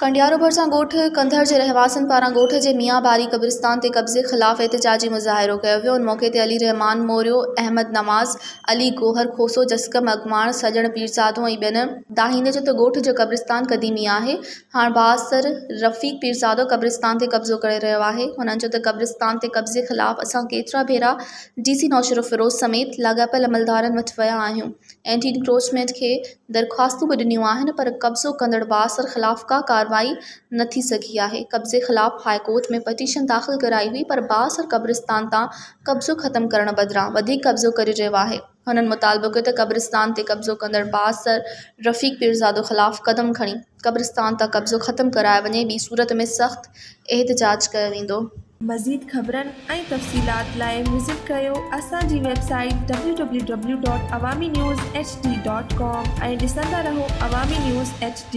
कंडियारो भरिसां ॻोठ कंधर जे रहवासियुनि पारां ॻोठ जे मियां बारी क़ब्रिस्तान ते कब्ज़े ख़िलाफ़ एहतिजाजी मुज़ाहिरो कयो वियो। उन मौक़े ते अली रहमान मोरियो, अहमद नवाज़, अली गोहर खोसो, जसकम अगमाण, सजण पीरज़ादो ऐं ॿियनि दाहींदे जो त ॻोठ जो क़ब्रिस्तान क़दीमी आहे। हाणे बासर रफ़ीक पीरज़ादो क़ब्रिस्तान ते कब्ज़ो करे रहियो आहे। हुननि चयो त क़ब्रिस्तान ते कब्ज़े ख़िलाफ़ असां केतिरा भेरा DC नौशरो फ़िरोज़ समेत लाॻापियल अमलदारनि वटि विया आहियूं। एंटी इंक्रोचमेंट खे दरख़्वास्तूं बि ॾिनियूं आहिनि, पर कब्ज़ो कंदड़ बासर ख़िलाफ़ का कार्रवाई न थी सघी आहे। कब्ज़े ख़िलाफ़ हाई कोर्ट में पटिशन दाख़िल कराई हुई, पर बासर क़ब्रिस्तान तां कब्ज़ो ख़त्म करण बदिरां वधीक कब्ज़ो करे रहियो आहे। हुननि मुतालबो कयो त क़ब्रिस्तान ते कब्ज़ो कंदड़ बासर रफ़ीक पीरज़ादो ख़िलाफ़ क़दम खणी क़ब्रिस्तान तां कब्ज़ो ख़त्म करायो वञे, ॿी सूरत में सख़्त एहतिजाज कयो वेंदो। मज़ीद ख़बरनि ऐं तफ़सीलात लाइ विज़िट कयो असांजी वेबसाइट www.awamiNewsHD.com ऐं ॾिसंदा रहो अवामी न्यूज़ HD।